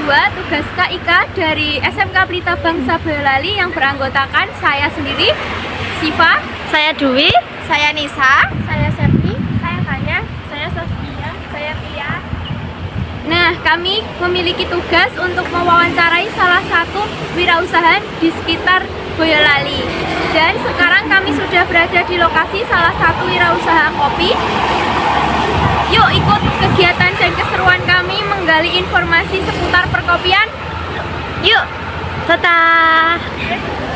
2 tugas KIK dari SMK Pelita Bangsa Boyolali yang beranggotakan saya sendiri, Siva, Saya Dwi, saya Nisa, saya Septi, saya Tanya, saya Sofia, saya Pia. Nah, kami memiliki tugas untuk mewawancarai salah satu wirausaha di sekitar Boyolali. Dan sekarang kami sudah berada di lokasi salah satu wirausaha kopi. Yuk ikut kegiatan dan keseruan kami menggali informasi seputar perkopian. Yuk! Tata.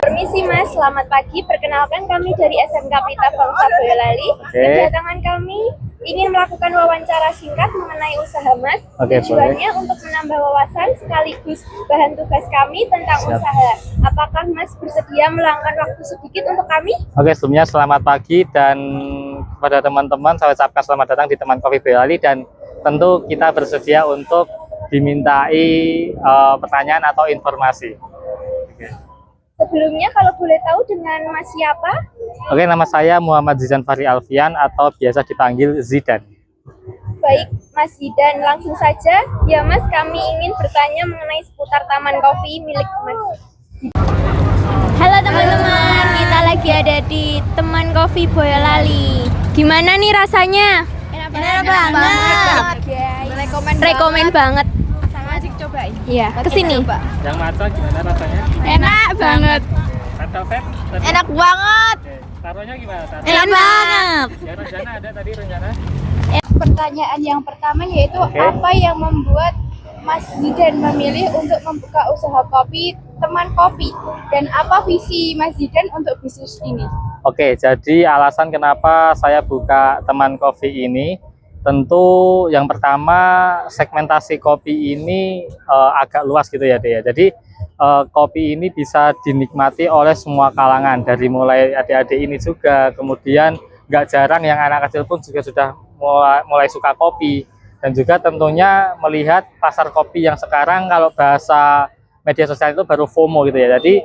Permisi Mas, selamat pagi. Perkenalkan kami dari SMK Pelita Bangsa Boyolali. Kedatangan kami ingin melakukan wawancara singkat mengenai usaha Mas. Tujuannya untuk menambah wawasan sekaligus bahan tugas kami tentang usaha. Apakah Mas bersedia meluangkan waktu sedikit untuk kami? Oke, sebelumnya selamat pagi dan kepada teman-teman saya ucapkan selamat datang di Teman Kopi Boyolali, dan tentu kita bersedia untuk dimintai pertanyaan atau informasi. Sebelumnya kalau boleh tahu dengan Mas siapa? Oke, nama saya Muhammad Zizan Fahri Alfian atau biasa dipanggil Zidan. Baik Mas Zidan, langsung saja. Ya Mas, kami ingin bertanya mengenai seputar Taman Kopi milik Mas. Halo teman-teman, kita lagi ada di Teman Kopi Boyolali. Gimana nih rasanya? Enak banget. Rekomen banget. Cobain. Iya, kesini. Yang maca gimana rasanya? Enak banget. Atau Feb? Enak banget. Oke, taruhnya gimana? Taruh. Enak banget. Ya, rencana ada tadi rencana. Pertanyaan yang pertama yaitu apa yang membuat Mas Zidan memilih untuk membuka usaha kopi Teman Kopi, dan apa visi Mas Zidan untuk bisnis ini? Oke, jadi alasan kenapa saya buka Teman Kopi ini, tentu yang pertama segmentasi kopi ini agak luas gitu ya Dea. Jadi kopi ini bisa dinikmati oleh semua kalangan, dari mulai adik-adik ini juga, kemudian nggak jarang yang anak kecil pun juga sudah mulai suka kopi. Dan juga tentunya melihat pasar kopi yang sekarang kalau bahasa media sosial itu baru FOMO gitu ya. Jadi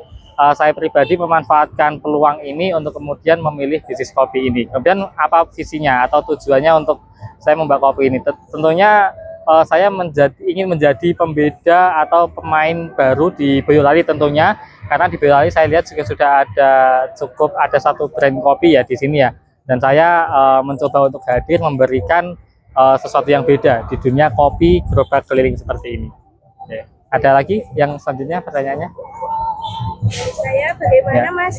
saya pribadi memanfaatkan peluang ini untuk kemudian memilih bisnis kopi ini. Kemudian apa visinya atau tujuannya untuk saya membuka kopi ini? Tentunya saya ingin menjadi pembeda atau pemain baru di Boyolali tentunya, karena di Boyolali saya lihat juga sudah ada satu brand kopi ya di sini ya. Dan saya mencoba untuk hadir memberikan sesuatu yang beda di dunia kopi gerobak keliling seperti ini. Oke. Ada lagi yang selanjutnya pertanyaannya? Saya bagaimana Mas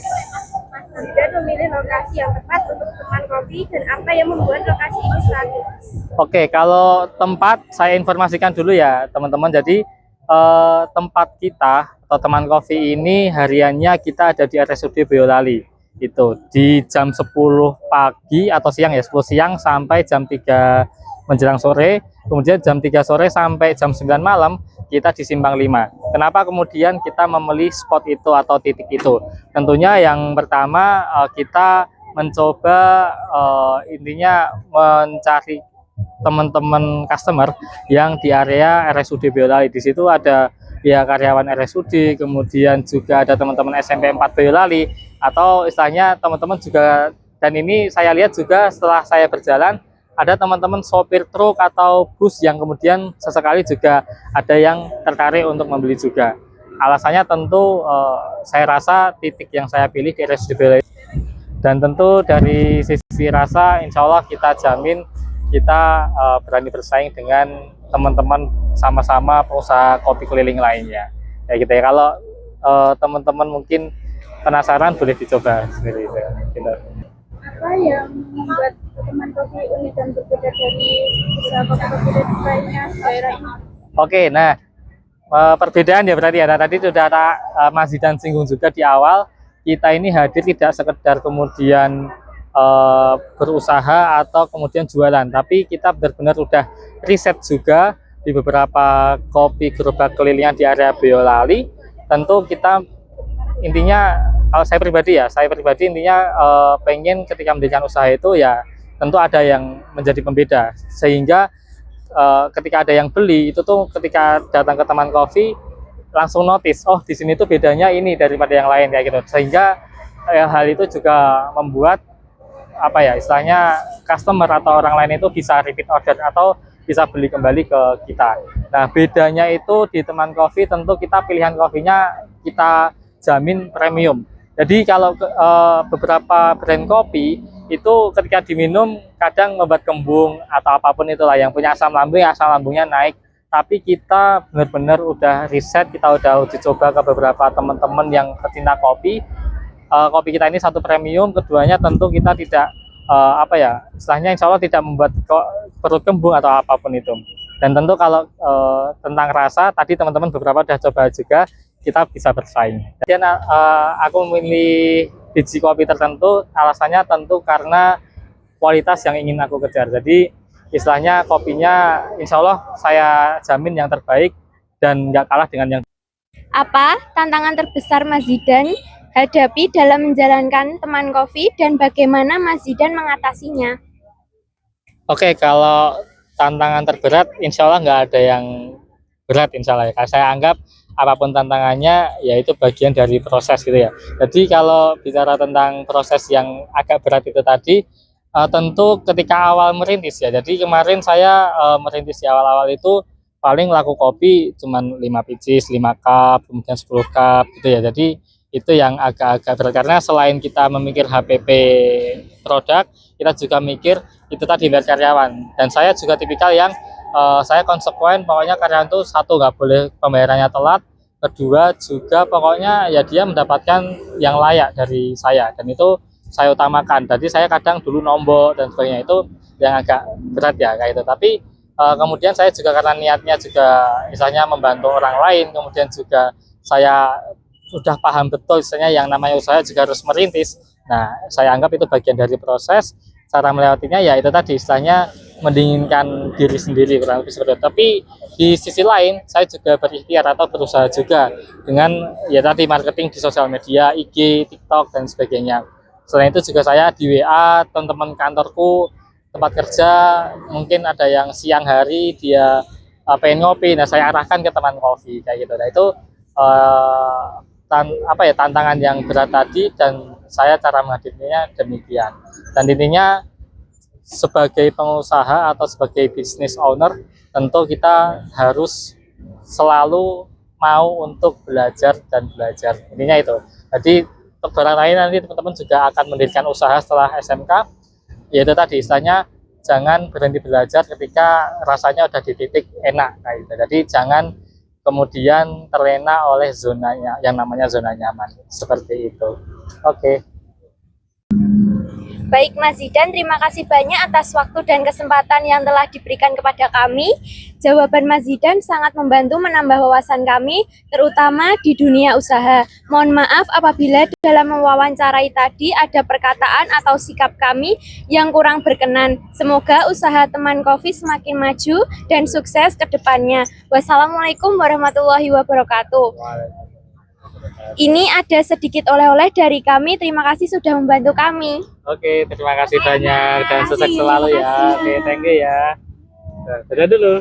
Zidan memilih lokasi yang tepat untuk Teman Kopi, dan apa yang membuat lokasi ini strategis? Oke, kalau tempat saya informasikan dulu ya teman-teman. Jadi tempat kita atau Teman Kopi ini hariannya kita ada di RSUD Boyolali. Itu di jam 10 pagi atau siang ya, 10 siang sampai jam 3 menjelang sore. Kemudian jam 3 sore sampai jam 9 malam kita di Simpang 5. Kenapa kemudian kita memilih spot itu atau titik itu? Tentunya yang pertama kita mencoba intinya mencari teman-teman customer yang di area RSUD Boyolali. Di situ ada ya karyawan RSUD, kemudian juga ada teman-teman SMP 4 Boyolali, atau istilahnya teman-teman juga, dan ini saya lihat juga setelah saya berjalan, ada teman-teman sopir truk atau bus yang kemudian sesekali juga ada yang tertarik untuk membeli juga. Alasannya tentu saya rasa titik yang saya pilih di RSUD Boyolali, dan tentu dari sisi rasa insya Allah kita jamin kita berani bersaing dengan teman-teman sama-sama pengusaha kopi keliling lainnya. Ya gitu ya. Kalau teman-teman mungkin penasaran boleh dicoba sendiri gitu. Apa yang membuat Teman Kopi unik dan berbeda dari usaha kopi lainnya daerah ini? Oke, nah perbedaan ya berarti ya. Nah, tadi sudah Mas Zidan singgung juga di awal, kita ini hadir tidak sekedar kemudian berusaha atau kemudian jualan, tapi kita benar-benar udah riset juga di beberapa kopi gerobak keliling di area Boyolali. Tentu kita intinya, kalau saya pribadi intinya pengen ketika mendirikan usaha itu ya tentu ada yang menjadi pembeda, sehingga ketika ada yang beli itu tuh ketika datang ke Teman Kopi langsung notice, oh di sini tuh bedanya ini daripada yang lain kayak gitu, sehingga hal itu juga membuat apa ya istilahnya customer atau orang lain itu bisa repeat order atau bisa beli kembali ke kita. Nah, bedanya itu di Teman Kopi tentu kita pilihan kopinya kita jamin premium. Jadi kalau beberapa brand kopi itu ketika diminum kadang membuat kembung atau apapun itulah yang punya asam lambungnya naik. Tapi kita benar-benar udah riset, kita udah uji coba ke beberapa teman-teman yang pecinta kopi. Kopi kita ini satu premium, keduanya tentu kita tidak istilahnya insya Allah tidak membuat perut kembung atau apapun itu. Dan tentu kalau tentang rasa tadi teman-teman beberapa udah coba juga, kita bisa bersaing. Dan aku memilih biji kopi tertentu, alasannya tentu karena kualitas yang ingin aku kejar. Jadi istilahnya kopinya insya Allah saya jamin yang terbaik dan nggak kalah dengan yang. Apa tantangan terbesar Mas Zidan hadapi dalam menjalankan Teman Kopi dan bagaimana Mas Zidan mengatasinya? Oke, kalau tantangan terberat insya Allah nggak ada yang berat insya Allah ya. Karena saya anggap apapun tantangannya ya itu bagian dari proses gitu ya. Jadi kalau bicara tentang proses yang agak berat itu tadi, tentu ketika awal merintis ya. Jadi kemarin saya merintis di awal-awal itu paling laku kopi cuman 5 pieces, 5 cup, kemudian 10 cup gitu ya. Jadi itu yang agak-agak berat karena selain kita memikir HPP produk, kita juga mikir itu tadi bayar karyawan. Dan saya juga tipikal yang saya konsekuen, pokoknya karyawan itu satu nggak boleh pembayarannya telat, kedua juga pokoknya ya dia mendapatkan yang layak dari saya dan itu saya utamakan. Jadi saya kadang dulu nombok dan sebagainya, itu yang agak berat ya kayak itu. Tapi kemudian saya juga karena niatnya juga misalnya membantu orang lain, kemudian juga saya sudah paham betul misalnya yang namanya usaha juga harus merintis. Nah, saya anggap itu bagian dari proses. Cara melewatinya ya itu tadi istilahnya mendinginkan diri sendiri kurang lebih seperti itu. Tapi di sisi lain saya juga berikhtiar atau berusaha juga dengan ya tadi marketing di sosial media, IG, TikTok dan sebagainya. Selain itu juga saya di WA teman-teman kantorku tempat kerja, mungkin ada yang siang hari dia pengen ngopi, nah saya arahkan ke Teman Kopi kayak gitu. Nah itu tantangan yang berat tadi dan saya cara menghadapinya demikian. Dan intinya sebagai pengusaha atau sebagai business owner tentu kita harus selalu mau untuk belajar dan belajar. Intinya itu. Jadi barangkali nanti teman-teman juga akan mendirikan usaha setelah SMK, yaitu tadi istilahnya jangan berhenti belajar ketika rasanya udah di titik enak kayak gitu. Jadi jangan kemudian terlena oleh zonanya yang namanya zona nyaman seperti itu. Oke. Baik Mas Zidan, terima kasih banyak atas waktu dan kesempatan yang telah diberikan kepada kami. Jawaban Mas Zidan sangat membantu menambah wawasan kami, terutama di dunia usaha. Mohon maaf apabila dalam mewawancarai tadi ada perkataan atau sikap kami yang kurang berkenan. Semoga usaha Teman Kopi semakin maju dan sukses ke depannya. Wassalamualaikum warahmatullahi wabarakatuh. Ini ada sedikit oleh-oleh dari kami. Terima kasih sudah membantu kami. Oke, terima kasih banyak dan sukses selalu ya. Oke, thank you ya. Dadah dulu.